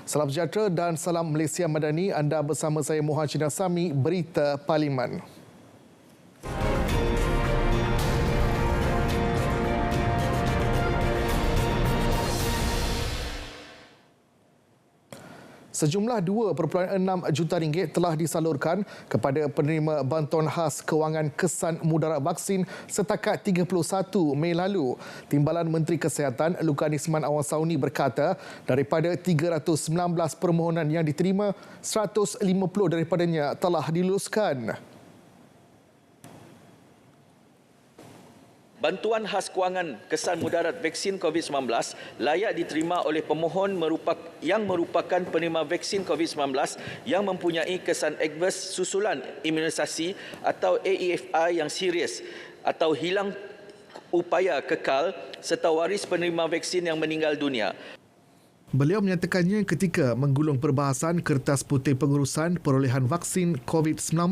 Salam sejahtera dan salam Malaysia Madani. Anda bersama saya Muhajir Nasami, Berita Parlimen. Sejumlah 2.6 juta ringgit telah disalurkan kepada penerima bantuan khas kewangan kesan mudarat vaksin setakat 31 Mei lalu. Timbalan Menteri Kesihatan Lukan Isman Awasauni berkata, daripada 319 permohonan yang diterima, 150 daripadanya telah diluluskan. Bantuan khas kewangan kesan mudarat vaksin COVID-19 layak diterima oleh pemohon yang merupakan penerima vaksin COVID-19 yang mempunyai kesan adverse susulan imunisasi atau AEFI yang serius atau hilang upaya kekal serta waris penerima vaksin yang meninggal dunia. Beliau menyatakannya ketika menggulung perbahasan kertas putih pengurusan perolehan vaksin COVID-19.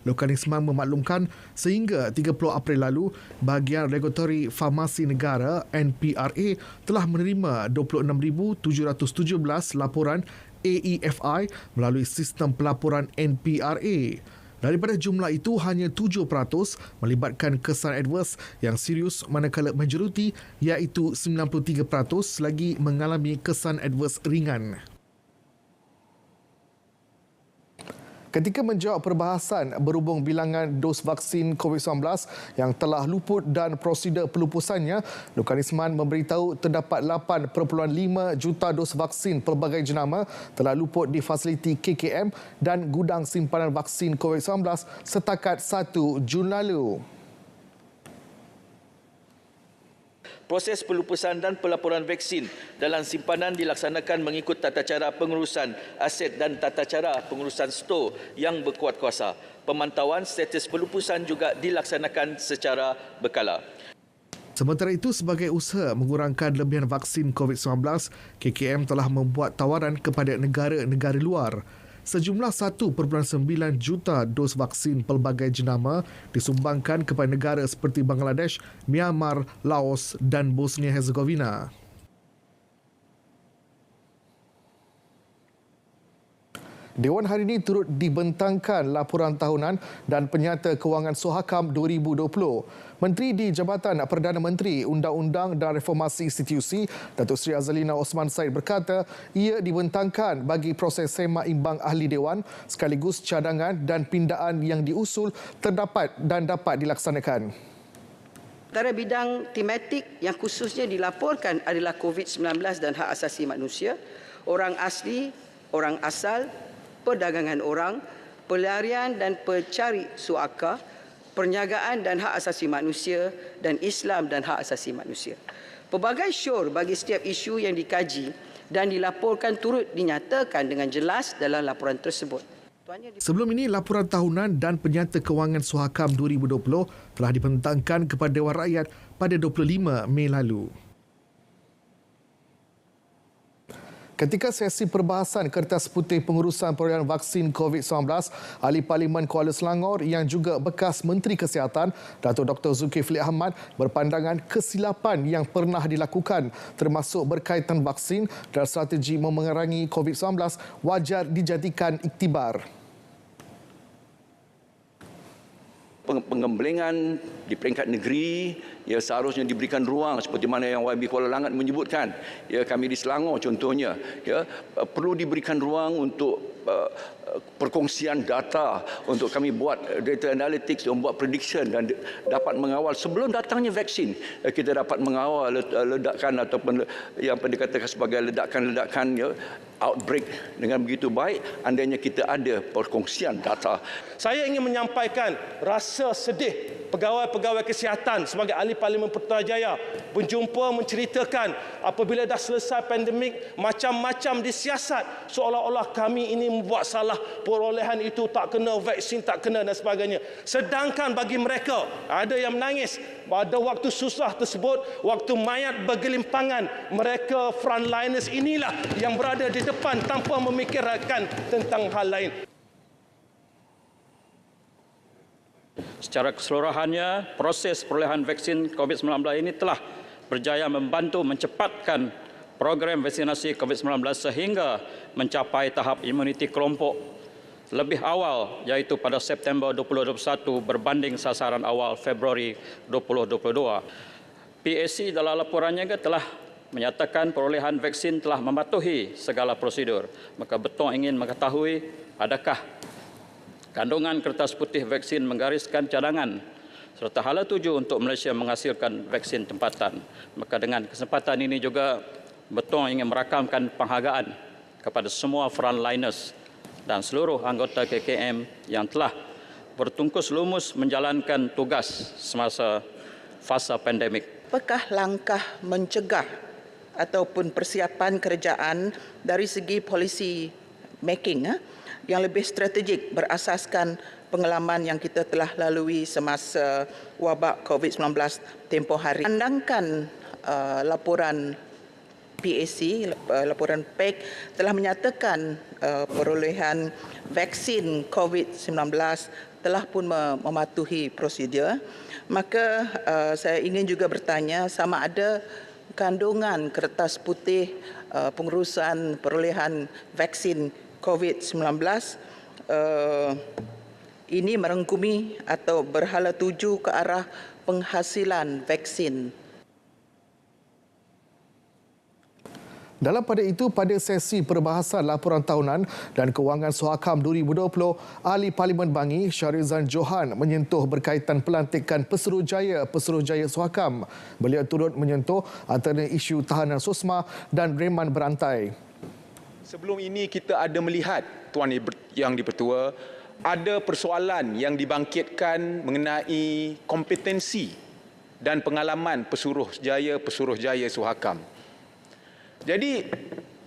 Lukan Isman memaklumkan sehingga 30 April lalu, Bahagian Regulatori Farmasi Negara NPRA telah menerima 26,717 laporan AEFI melalui sistem pelaporan NPRA. Daripada jumlah itu, hanya 7% melibatkan kesan adverse yang serius manakala majoriti iaitu 93% lagi mengalami kesan adverse ringan. Ketika menjawab perbahasan berhubung bilangan dos vaksin COVID-19 yang telah luput dan prosedur pelupusannya, Lukan Isman memberitahu terdapat 8.5 juta dos vaksin pelbagai jenama telah luput di fasiliti KKM dan gudang simpanan vaksin COVID-19 setakat 1 Jun lalu. Proses pelupusan dan pelaporan vaksin dalam simpanan dilaksanakan mengikut tata cara pengurusan aset dan tata cara pengurusan stor yang berkuat kuasa. Pemantauan status pelupusan juga dilaksanakan secara berkala. Sementara itu, sebagai usaha mengurangkan lebihan vaksin COVID-19, KKM telah membuat tawaran kepada negara-negara luar. Sejumlah 1.9 juta dos vaksin pelbagai jenama disumbangkan kepada negara seperti Bangladesh, Myanmar, Laos dan Bosnia Herzegovina. Dewan hari ini turut dibentangkan laporan tahunan dan penyata kewangan Suhakam 2020. Menteri di Jabatan Perdana Menteri, Undang-Undang dan Reformasi Institusi, Datuk Seri Azalina Osman Said berkata, ia dibentangkan bagi proses semak imbang ahli Dewan sekaligus cadangan dan pindaan yang diusul terdapat dan dapat dilaksanakan. Antara bidang tematik yang khususnya dilaporkan adalah COVID-19 dan hak asasi manusia, orang asli, orang asal, perdagangan orang, pelarian dan pencari suaka, perniagaan dan hak asasi manusia, dan Islam dan hak asasi manusia. Pelbagai syur bagi setiap isu yang dikaji dan dilaporkan turut dinyatakan dengan jelas dalam laporan tersebut. Sebelum ini, laporan tahunan dan penyata kewangan Suhakam 2020 telah dibentangkan kepada Dewan Rakyat pada 25 Mei lalu. Ketika sesi perbahasan kertas putih pengurusan perolehan vaksin COVID-19, Ahli Parlimen Kuala Selangor yang juga bekas Menteri Kesihatan, Datuk Dr. Zulkifli Ahmad berpandangan kesilapan yang pernah dilakukan termasuk berkaitan vaksin dan strategi memerangi COVID-19 wajar dijadikan iktibar. Pengembelengan di peringkat negeri ya seharusnya diberikan ruang seperti mana yang YB Kuala Langat menyebutkan, ya kami di Selangor contohnya, ya perlu diberikan ruang untuk perkongsian data, untuk kami buat data analytics, membuat prediction dan dapat mengawal sebelum datangnya vaksin. Kita dapat mengawal ledakan ataupun yang dikatakan sebagai ledakan-ledakan, ya, outbreak dengan begitu baik andainya kita ada perkongsian data. Saya ingin menyampaikan rasa sedih pegawai-pegawai kesihatan sebagai ahli Parlimen Putrajaya berjumpa menceritakan apabila dah selesai pandemik macam-macam disiasat seolah-olah kami ini membuat salah, perolehan itu tak kena, vaksin tak kena dan sebagainya. Sedangkan bagi mereka ada yang menangis pada waktu susah tersebut, waktu mayat bergelimpangan, mereka frontliners inilah yang berada di depan tanpa memikirkan tentang hal lain. Secara keseluruhannya, proses perolehan vaksin COVID-19 ini telah berjaya membantu mencepatkan program vaksinasi COVID-19 sehingga mencapai tahap imuniti kelompok lebih awal, iaitu pada September 2021 berbanding sasaran awal Februari 2022. PAC dalam laporannya telah menyatakan perolehan vaksin telah mematuhi segala prosedur. Maka betul ingin mengetahui adakah kandungan kertas putih vaksin menggariskan cadangan serta hala tuju untuk Malaysia menghasilkan vaksin tempatan. Maka dengan kesempatan ini juga betul ingin merakamkan penghargaan kepada semua frontliners dan seluruh anggota KKM yang telah bertungkus lumus menjalankan tugas semasa fasa pandemik. Apakah langkah mencegah ataupun persiapan kerajaan dari segi policy making yang lebih strategik berasaskan pengalaman yang kita telah lalui semasa wabak COVID-19 tempoh hari? Pandangkan laporan PAC, laporan PAC telah menyatakan perolehan vaksin COVID-19 telah pun mematuhi prosedur. Maka saya ingin juga bertanya sama ada kandungan kertas putih pengurusan perolehan vaksin COVID-19 ini merangkumi atau berhala tuju ke arah penghasilan vaksin. Dalam pada itu, pada sesi perbahasan laporan tahunan dan kewangan Suhakam 2020, Ahli Parlimen Bangi Syarizan Johan menyentuh berkaitan pelantikan Pesuruhjaya Suhakam. Beliau turut menyentuh antara isu tahanan SOSMA dan reman berantai. Sebelum ini kita ada melihat, Tuan Yang di-Pertua, ada persoalan yang dibangkitkan mengenai kompetensi dan pengalaman Pesuruhjaya Suhakam. Jadi,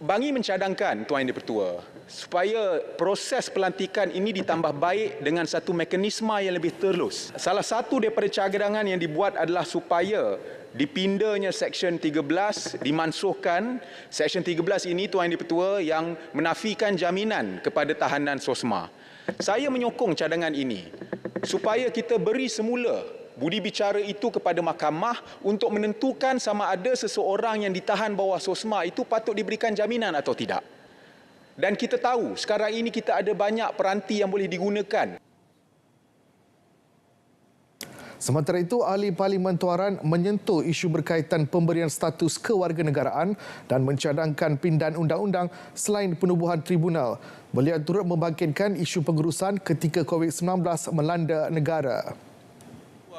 Bangi mencadangkan, Tuan Yang di-Pertua, supaya proses pelantikan ini ditambah baik dengan satu mekanisme yang lebih terus. Salah satu daripada cadangan yang dibuat adalah supaya dipindahnya Seksyen 13, dimansuhkan. Seksyen 13 ini, Tuan Yang di-Pertua, yang menafikan jaminan kepada tahanan SOSMA. Saya menyokong cadangan ini supaya kita beri semula budi bicara itu kepada mahkamah untuk menentukan sama ada seseorang yang ditahan bawah SOSMA itu patut diberikan jaminan atau tidak. Dan kita tahu sekarang ini kita ada banyak peranti yang boleh digunakan. Sementara itu, Ahli Parlimen Tuaran menyentuh isu berkaitan pemberian status kewarganegaraan dan mencadangkan pindahan undang-undang selain penubuhan tribunal. Beliau turut membangkitkan isu pengurusan ketika COVID-19 melanda negara.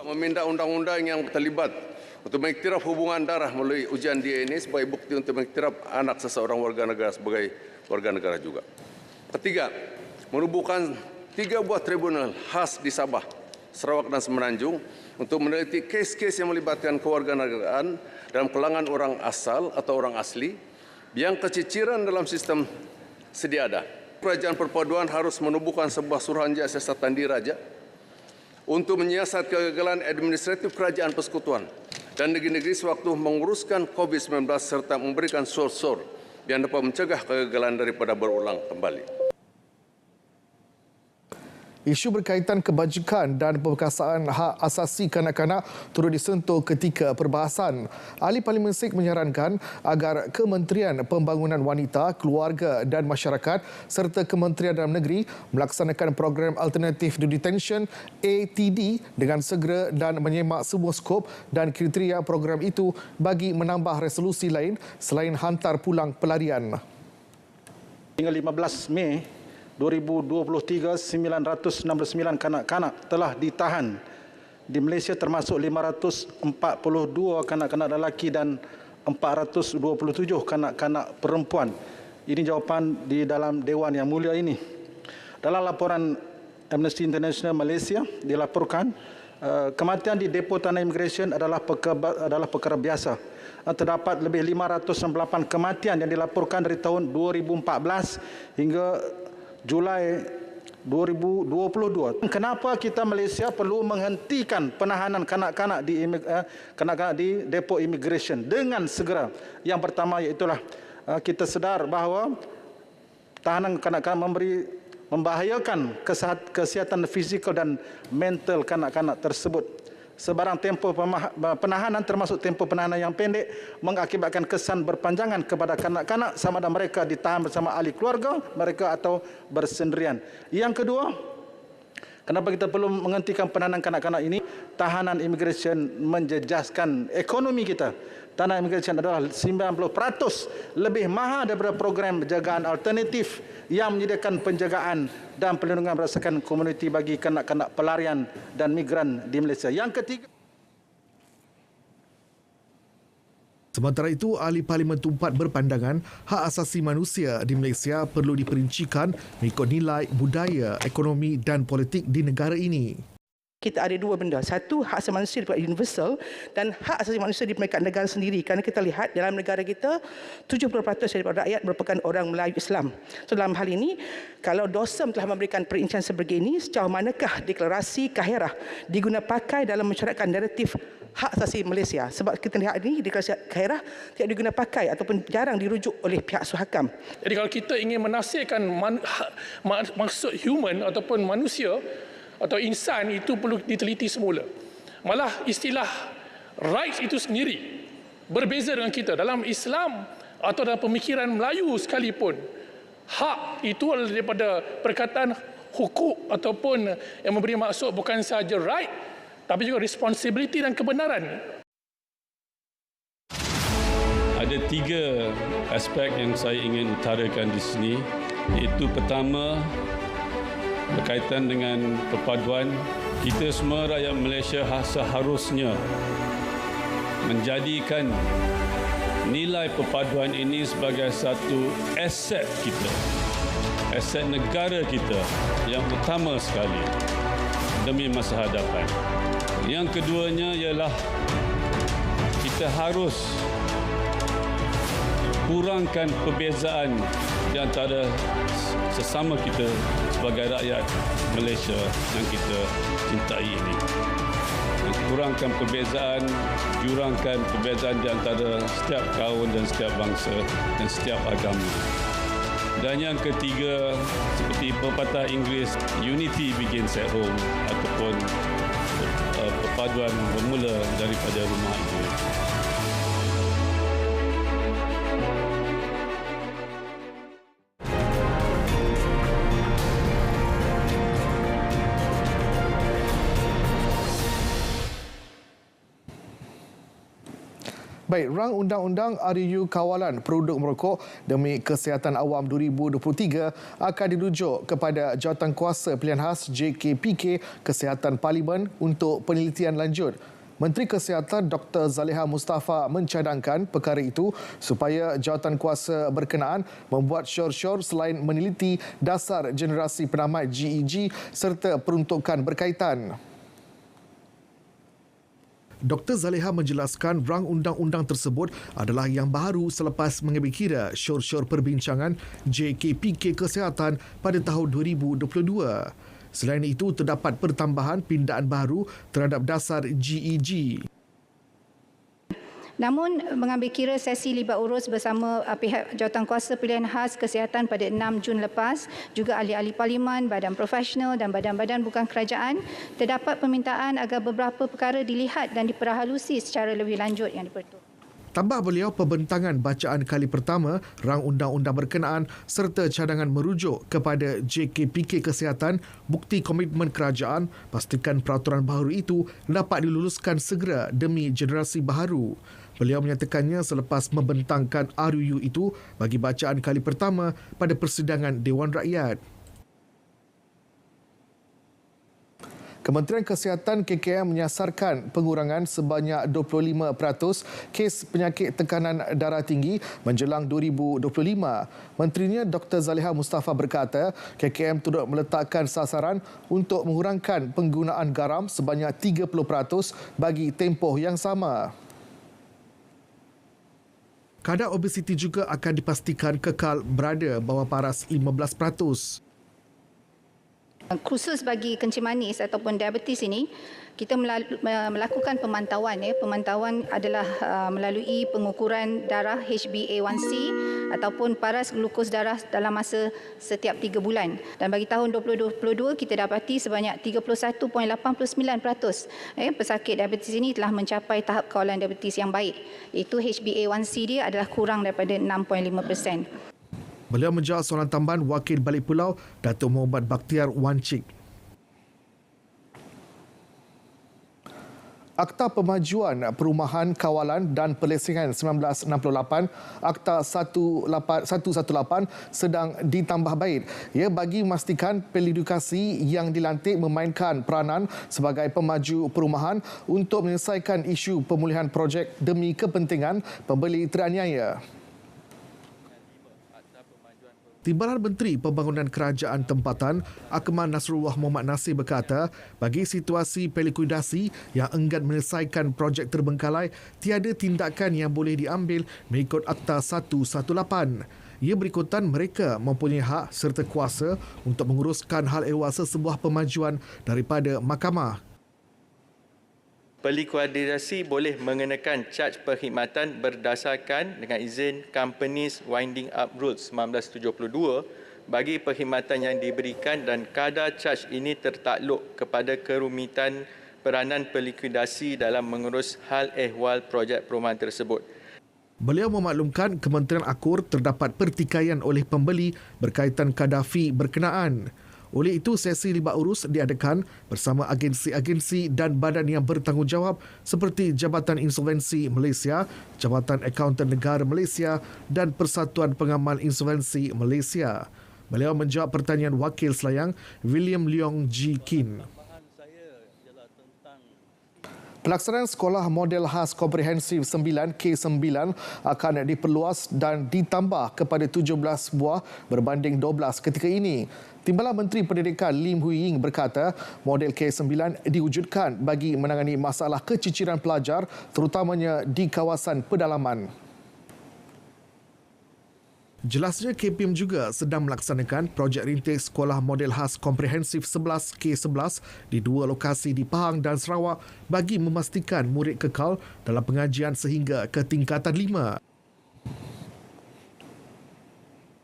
Meminda undang-undang yang terlibat untuk mengiktiraf hubungan darah melalui ujian DNA sebagai bukti untuk mengiktiraf anak seseorang warga negara sebagai warga negara juga. Ketiga, menubuhkan 3 buah tribunal khas di Sabah, Sarawak dan Semenanjung untuk meneliti kes-kes yang melibatkan kewarganegaraan dalam kalangan orang asal atau orang asli yang keciciran dalam sistem sedia ada. Kerajaan perpaduan harus menubuhkan sebuah suruhanjaya siasatan diraja untuk menyiasat kegagalan administratif kerajaan persekutuan dan negeri-negeri sewaktu menguruskan COVID-19 serta memberikan sor-sor yang dapat mencegah kegagalan daripada berulang kembali. Isu berkaitan kebajikan dan perkasaan hak asasi kanak-kanak turut disentuh ketika perbahasan. Ahli Parlimen Sikh menyarankan agar Kementerian Pembangunan Wanita, Keluarga dan Masyarakat serta Kementerian Dalam Negeri melaksanakan program Alternative to Detention ATD dengan segera dan menyemak semua skop dan kriteria program itu bagi menambah resolusi lain selain hantar pulang pelarian. Hingga 15 Mei 2023, 969 kanak-kanak telah ditahan di Malaysia termasuk 542 kanak-kanak lelaki dan 427 kanak-kanak perempuan. Ini jawapan di dalam Dewan Yang Mulia ini. Dalam laporan Amnesty International Malaysia dilaporkan kematian di depo tanah imigresen adalah perkara biasa. Terdapat lebih 598 kematian yang dilaporkan dari tahun 2014 hingga Julai 2022. Kenapa kita Malaysia perlu menghentikan penahanan kanak-kanak di depo imigresen dengan segera? Yang pertama iaitulah kita sedar bahawa tahanan kanak-kanak membahayakan kesihatan fizikal dan mental kanak-kanak tersebut. sebarang tempoh penahanan termasuk tempoh penahanan yang pendek mengakibatkan kesan berpanjangan kepada kanak-kanak sama ada mereka ditahan bersama ahli keluarga mereka atau bersendirian. Yang kedua, kenapa kita perlu menghentikan penahanan kanak-kanak ini? Tahanan imigresen menjejaskan ekonomi kita. Tahanan imigresen adalah 90% lebih mahal daripada program penjagaan alternatif yang menyediakan penjagaan dan perlindungan berdasarkan komuniti bagi kanak-kanak pelarian dan migran di Malaysia. Yang ketiga, sementara itu, Ahli Parlimen Tumpat berpandangan hak asasi manusia di Malaysia perlu diperincikan mengikut nilai budaya, ekonomi dan politik di negara ini. Kita ada dua benda. Satu, hak asasi manusia diperlukan universal dan hak asasi manusia diperlukan negara sendiri. Kerana kita lihat dalam negara kita, 70% daripada rakyat merupakan orang Melayu Islam. So dalam hal ini, kalau DOSM telah memberikan perincian sebegini, sejauh manakah deklarasi Kaherah diguna pakai dalam mencorakkan naratif hak asasi Malaysia? Sebab kita lihat ini, deklarasi Kaherah tidak diguna pakai ataupun jarang dirujuk oleh pihak Suhakam. Jadi kalau kita ingin menafsirkan maksud human ataupun manusia, atau insan itu perlu diteliti semula. Malah istilah rights itu sendiri berbeza dengan kita. Dalam Islam atau dalam pemikiran Melayu sekalipun, hak itu adalah daripada perkataan hukuk ataupun yang memberi maksud bukan sahaja right, tapi juga responsibility dan kebenaran. Ada 3 aspek yang saya ingin utarakan di sini, iaitu pertama, berkaitan dengan perpaduan. Kita semua rakyat Malaysia seharusnya menjadikan nilai perpaduan ini sebagai satu aset kita, aset negara kita yang utama sekali demi masa hadapan. Yang keduanya ialah kita harus kurangkan perbezaan di antara sesama kita sebagai rakyat Malaysia yang kita cintai ini. Kurangkan perbezaan, jurangkan perbezaan di antara setiap kaum dan setiap bangsa dan setiap agama. Dan yang ketiga, seperti pepatah Inggeris, unity begins at home, ataupun perpaduan bermula daripada rumah itu. Baik, rang undang-undang RUU Kawalan Produk Merokok demi Kesihatan Awam 2023 akan dirujuk kepada Jawatankuasa Pilihan Khas JKPK Kesihatan Parlimen untuk penelitian lanjut. Menteri Kesihatan Dr. Zaliha Mustafa mencadangkan perkara itu supaya jawatankuasa berkenaan membuat syor-syor selain meneliti dasar generasi penamat GEG serta peruntukan berkaitan. Dr. Zaliha menjelaskan rang undang-undang tersebut adalah yang baru selepas mengambil kira syor-syor perbincangan JKPK Kesihatan pada tahun 2022. Selain itu, terdapat pertambahan pindaan baru terhadap dasar GEG. Namun, mengambil kira sesi libat urus bersama pihak Jawatankuasa Pilihan Khas Kesihatan pada 6 Jun lepas, juga ahli-ahli parlimen, badan profesional dan badan-badan bukan kerajaan, terdapat permintaan agar beberapa perkara dilihat dan diperhalusi secara lebih lanjut yang diperlukan. Tambah beliau, pembentangan bacaan kali pertama rang undang-undang berkenaan serta cadangan merujuk kepada JKPK Kesihatan bukti komitmen kerajaan pastikan peraturan baharu itu dapat diluluskan segera demi generasi baharu. Beliau menyatakannya selepas membentangkan RUU itu bagi bacaan kali pertama pada persidangan Dewan Rakyat. Kementerian Kesihatan KKM menyasarkan pengurangan sebanyak 25% kes penyakit tekanan darah tinggi menjelang 2025. Menterinya Dr. Zaliha Mustafa berkata, KKM turut meletakkan sasaran untuk mengurangkan penggunaan garam sebanyak 30% bagi tempoh yang sama. Kadar obesiti juga akan dipastikan kekal berada bawah paras 15%. Khusus bagi kencing manis ataupun diabetes ini, kita melakukan pemantauan. Pemantauan adalah melalui pengukuran darah HbA1c ataupun paras glukos darah dalam masa setiap 3 bulan. Dan bagi tahun 2022, kita dapati sebanyak 31.89% pesakit diabetes ini telah mencapai tahap kawalan diabetes yang baik. Iaitu HbA1c dia adalah kurang daripada 6.5%. Beliau menjawab soalan tambahan Wakil Balik Pulau Datuk Muhammad Bakhtiar Wan Cik. Akta Pemajuan Perumahan Kawalan dan Pelesengan 1968 Akta 118 sedang ditambah baik. Ia bagi memastikan pelidukasi yang dilantik memainkan peranan sebagai pemaju perumahan untuk menyelesaikan isu pemulihan projek demi kepentingan pembeli teraniaya. Timbalan Menteri Pembangunan Kerajaan Tempatan Akmal Nasrullah Muhammad Nasir berkata, bagi situasi pelikuidasi yang enggan menyelesaikan projek terbengkalai, tiada tindakan yang boleh diambil mengikut Akta 118. Ia berikutan mereka mempunyai hak serta kuasa untuk menguruskan hal ehwal sesebuah pemajuan daripada mahkamah. Pelikuidasi boleh mengenakan caj perkhidmatan berdasarkan dengan izin Companies Winding Up Rules 1972 bagi perkhidmatan yang diberikan dan kadar caj ini tertakluk kepada kerumitan peranan pelikuidasi dalam mengurus hal ehwal projek perumahan tersebut. Beliau memaklumkan Kementerian Akur terdapat pertikaian oleh pembeli berkaitan kadar fee berkenaan. Oleh itu, sesi libat urus diadakan bersama agensi-agensi dan badan yang bertanggungjawab seperti Jabatan Insolvensi Malaysia, Jabatan Akauntan Negara Malaysia dan Persatuan Pengamal Insolvensi Malaysia. Beliau menjawab pertanyaan Wakil Selayang William Leong G. Kin. Pelaksanaan Sekolah Model Khas Komprehensif 9 K9 akan diperluas dan ditambah kepada 17 buah berbanding 12 ketika ini. Timbalan Menteri Pendidikan Lim Hui Ying berkata, model K9 diwujudkan bagi menangani masalah keciciran pelajar terutamanya di kawasan pedalaman. Jelasnya KPM juga sedang melaksanakan projek rintis Sekolah Model Khas Komprehensif 11 K11 di 2 lokasi di Pahang dan Sarawak bagi memastikan murid kekal dalam pengajian sehingga ke tingkatan 5.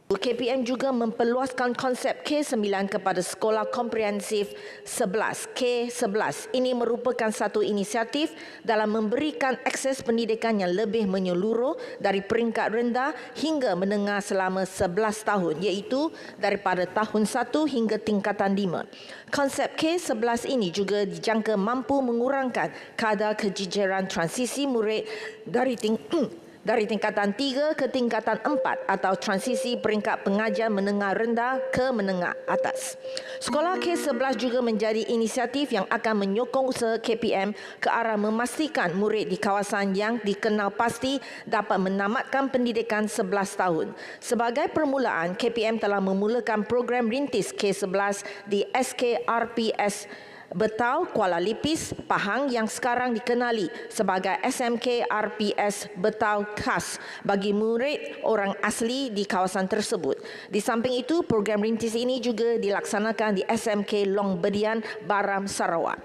KPM juga memperluaskan konsep K9 kepada Sekolah Komprehensif 11 K11. Ini merupakan satu inisiatif dalam memberikan akses pendidikan yang lebih menyeluruh dari peringkat rendah hingga menengah selama 11 tahun, iaitu daripada tahun 1 hingga tingkatan 5. Konsep K11 ini juga dijangka mampu mengurangkan kadar kejijiran transisi murid dari tingkatan 3 ke tingkatan 4 atau transisi peringkat pengajian menengah rendah ke menengah atas. Sekolah K11 juga menjadi inisiatif yang akan menyokong usaha KPM ke arah memastikan murid di kawasan yang dikenal pasti dapat menamatkan pendidikan 11 tahun. Sebagai permulaan, KPM telah memulakan program rintis K11 di SKRPS Betau, Kuala Lipis, Pahang yang sekarang dikenali sebagai SMK RPS Betau Khas bagi murid orang asli di kawasan tersebut. Di samping itu, program rintis ini juga dilaksanakan di SMK Long Bedian, Baram, Sarawak.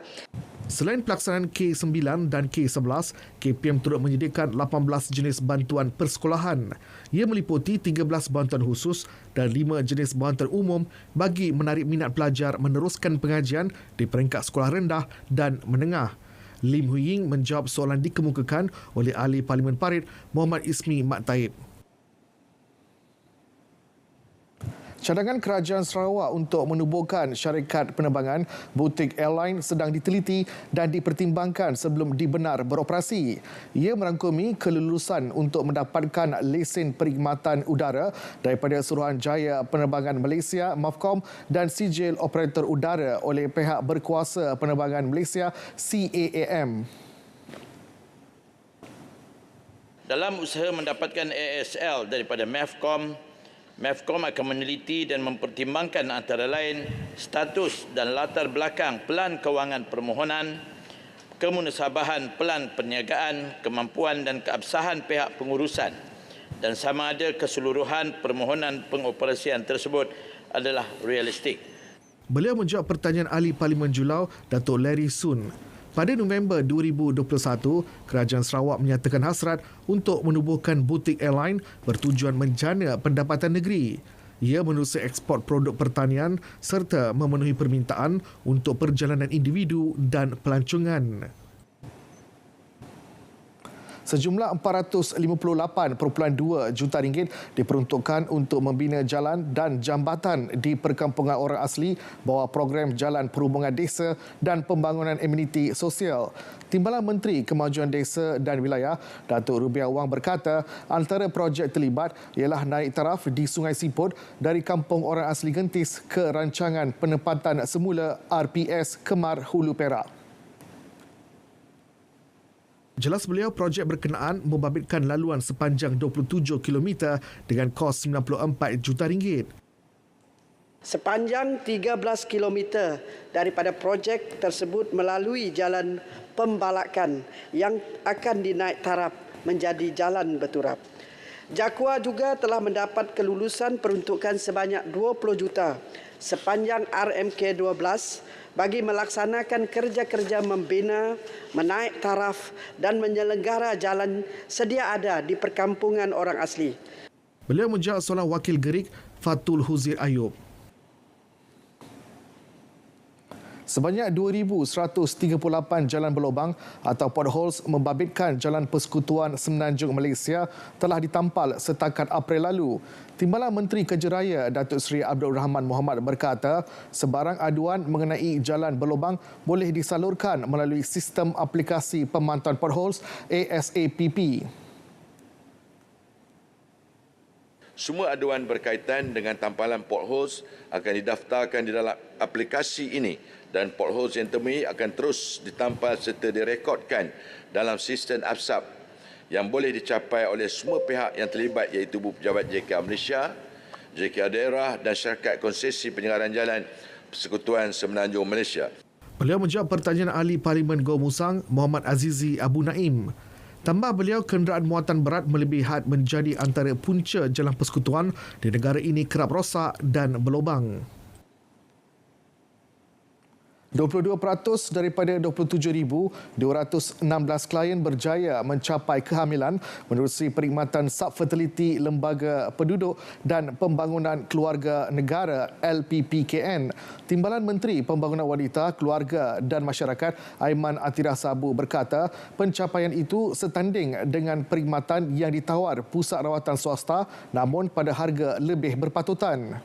Selain pelaksanaan K9 dan K11, KPM turut menyediakan 18 jenis bantuan persekolahan. Ia meliputi 13 bantuan khusus dan 5 jenis bantuan umum bagi menarik minat pelajar meneruskan pengajian di peringkat sekolah rendah dan menengah. Lim Hui Ying menjawab soalan dikemukakan oleh Ahli Parlimen Parit Muhammad Ismi Mat Taib. Cadangan Kerajaan Sarawak untuk menubuhkan syarikat penerbangan butik airline sedang diteliti dan dipertimbangkan sebelum dibenar beroperasi. Ia merangkumi kelulusan untuk mendapatkan lesen perkhidmatan udara daripada Suruhanjaya Penerbangan Malaysia MAVCOM dan sijil operator udara oleh pihak berkuasa penerbangan Malaysia CAAM. Dalam usaha mendapatkan ASL daripada MAVCOM akan meneliti dan mempertimbangkan antara lain status dan latar belakang pelan kewangan permohonan, kemunasabahan pelan perniagaan, kemampuan dan keabsahan pihak pengurusan dan sama ada keseluruhan permohonan pengoperasian tersebut adalah realistik. Beliau menjawab pertanyaan Ahli Parlimen Julau, Datuk Larry Sun. Pada November 2021, Kerajaan Sarawak menyatakan hasrat untuk menubuhkan butik airline bertujuan menjana pendapatan negeri. Ia menerusi ekspor produk pertanian serta memenuhi permintaan untuk perjalanan individu dan pelancongan. Sejumlah RM458.2 juta diperuntukkan untuk membina jalan dan jambatan di perkampungan orang asli bawah program Jalan Perhubungan Desa dan Pembangunan Ameniti Sosial. Timbalan Menteri Kemajuan Desa dan Wilayah, Datuk Rubiah Wang berkata, antara projek terlibat ialah naik taraf di Sungai Siput dari Kampung Orang Asli Gentis ke Rancangan Penempatan Semula RPS Kemar Hulu Perak. Jelas beliau, projek berkenaan membabitkan laluan sepanjang 27 km dengan kos RM94 juta. Sepanjang 13 km daripada projek tersebut melalui jalan pembalakan yang akan dinaik taraf menjadi jalan berturap. Jakwa juga telah mendapat kelulusan peruntukan sebanyak 20 juta sepanjang RMK 12 bagi melaksanakan kerja-kerja membina, menaik taraf dan menyelenggara jalan sedia ada di perkampungan orang asli. Beliau menjawab soalan Wakil Gerik Fatul Huzir Ayub. Sebanyak 2,138 jalan berlubang atau potholes membabitkan Jalan Persekutuan Semenanjung Malaysia telah ditampal setakat April lalu. Timbalan Menteri Kerja Raya Datuk Seri Abdul Rahman Mohamad berkata, sebarang aduan mengenai jalan berlubang boleh disalurkan melalui sistem aplikasi pemantauan potholes ASAPP. Semua aduan berkaitan dengan tampalan potholes akan didaftarkan di dalam aplikasi ini dan potholes yang temui akan terus ditampal serta direkodkan dalam sistem APSAP yang boleh dicapai oleh semua pihak yang terlibat iaitu Pejabat JKR Malaysia, JKR Daerah dan syarikat konsesi penyelenggaraan jalan Persekutuan Semenanjung Malaysia. Beliau menjawab pertanyaan Ahli Parlimen Go Musang, Muhammad Azizi Abu Naim. Tambah beliau, kenderaan muatan berat melebihi had menjadi antara punca jalan persekutuan di negara ini kerap rosak dan berlubang. 22% daripada 27,216 klien berjaya mencapai kehamilan menerusi perkhidmatan subfertility Lembaga Penduduk dan Pembangunan Keluarga Negara LPPKN. Timbalan Menteri Pembangunan Wanita, Keluarga dan Masyarakat Aiman Atirah Sabu berkata, pencapaian itu setanding dengan perkhidmatan yang ditawar pusat rawatan swasta namun pada harga lebih berpatutan.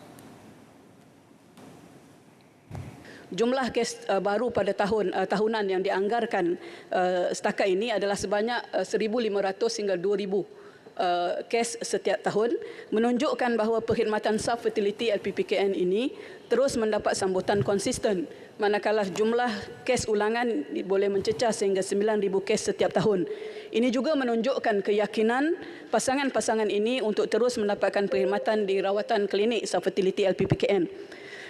Jumlah kes baru pada tahunan yang dianggarkan setakat ini adalah sebanyak 1,500 hingga 2,000 kes setiap tahun, menunjukkan bahawa perkhidmatan subfertility LPPKN ini terus mendapat sambutan konsisten, manakala jumlah kes ulangan boleh mencecah sehingga 9,000 kes setiap tahun. Ini juga menunjukkan keyakinan pasangan-pasangan ini untuk terus mendapatkan perkhidmatan di rawatan klinik subfertility LPPKN.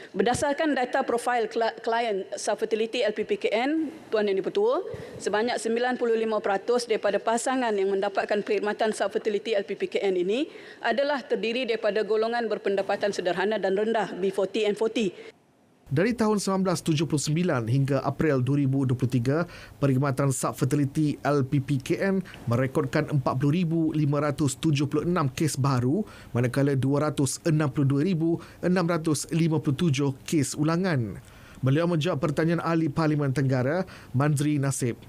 Berdasarkan data profil klien subfertility LPPKN, Tuan Yang Dipertua, sebanyak 95% daripada pasangan yang mendapatkan perkhidmatan subfertility LPPKN ini adalah terdiri daripada golongan berpendapatan sederhana dan rendah B40 and 40. Dari tahun 1979 hingga April 2023, perkhidmatan subfertility LPPKN merekodkan 40,576 kes baru, manakala 262,657 kes ulangan. Beliau menjawab pertanyaan Ahli Parlimen Tenggara, Manzri Nasib.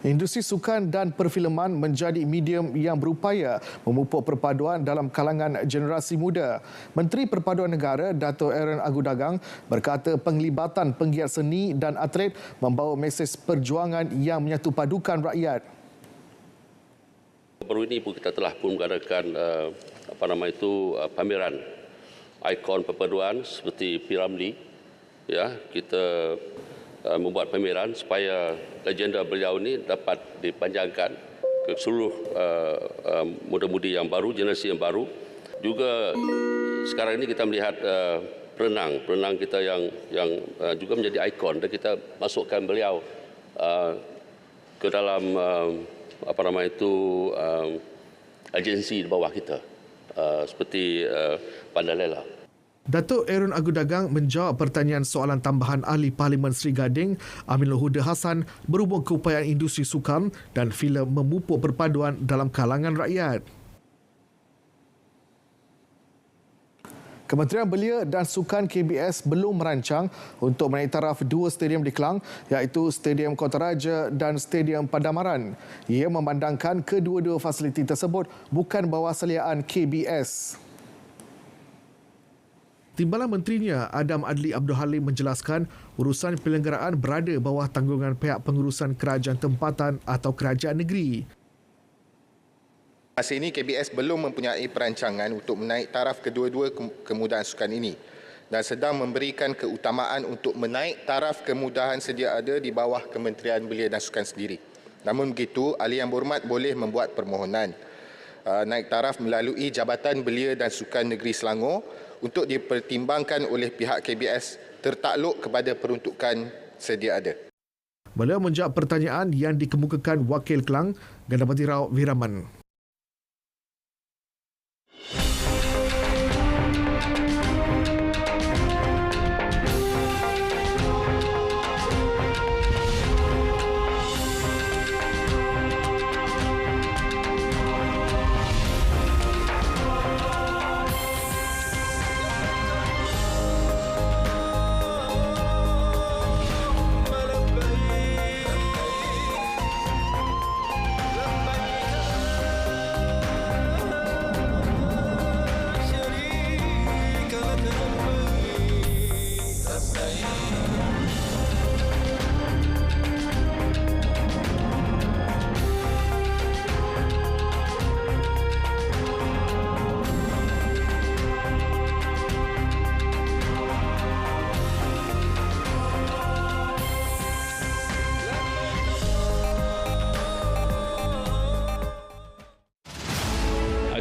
Industri sukan dan perfilman menjadi medium yang berupaya memupuk perpaduan dalam kalangan generasi muda. Menteri Perpaduan Negara, Dato' Aaron Agudagang berkata penglibatan penggiat seni dan atlet membawa mesej perjuangan yang menyatupadukan rakyat. Baru ini pun kita telah pun mengadakan pameran ikon perpaduan seperti P. Ramlee. Ya, kita membuat pameran supaya legenda beliau ini dapat dipanjangkan ke seluruh muda-mudi yang baru, generasi yang baru. Juga sekarang ini kita melihat perenang kita yang juga menjadi ikon, dan kita masukkan beliau ke dalam agensi di bawah kita seperti Pandalela. Datuk Aaron Agudagang menjawab pertanyaan soalan tambahan Ahli Parlimen Seri Gading Aminul Huda Hassan berhubung keupayaan industri sukan dan filem memupuk perpaduan dalam kalangan rakyat. Kementerian Belia dan Sukan KBS belum merancang untuk menaik taraf dua stadium di Klang iaitu Stadium Kota Raja dan Stadium Padamaran. Ia memandangkan kedua-dua fasiliti tersebut bukan bawah saliaan KBS. Timbalan Menterinya Adam Adli Abdul Halim menjelaskan urusan penyelenggaraan berada bawah tanggungan pihak pengurusan kerajaan tempatan atau kerajaan negeri. Masa ini KBS belum mempunyai perancangan untuk menaik taraf kedua-dua kemudahan sukan ini dan sedang memberikan keutamaan untuk menaik taraf kemudahan sedia ada di bawah Kementerian Belia dan Sukan sendiri. Namun begitu, Ahli Yang Berhormat boleh membuat permohonan naik taraf melalui Jabatan Belia dan Sukan Negeri Selangor untuk dipertimbangkan oleh pihak KBS tertakluk kepada peruntukan sedia ada. Beliau menjawab pertanyaan yang dikemukakan Wakil Klang, Gandapati Rao Wiraman.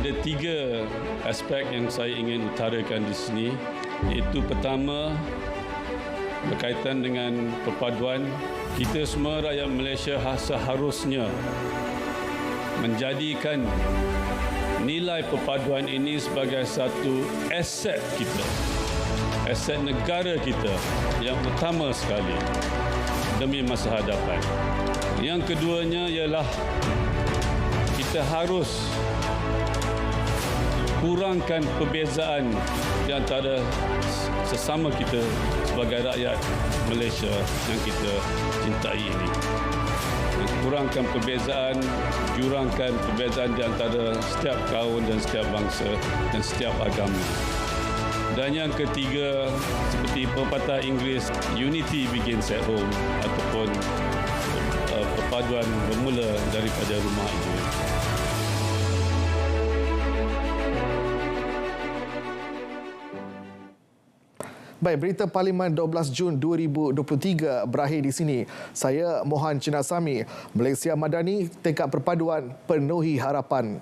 Ada tiga aspek yang saya ingin utarakan di sini, iaitu pertama berkaitan dengan perpaduan. Kita semua rakyat Malaysia seharusnya menjadikan nilai perpaduan ini sebagai satu aset kita, aset negara kita yang utama sekali demi masa hadapan. Yang keduanya ialah kita harus kurangkan perbezaan di antara sesama kita sebagai rakyat Malaysia yang kita cintai ini. Kurangkan perbezaan, jurangkan perbezaan di antara setiap kaum dan setiap bangsa dan setiap agama. Dan yang ketiga, seperti pepatah Inggeris, unity begins at home, ataupun perpaduan bermula daripada rumah itu. Baik, berita Parlimen 12 Jun 2023 berakhir di sini. Saya Mohan Chinasami, Malaysia Madani, tekad perpaduan penuhi harapan.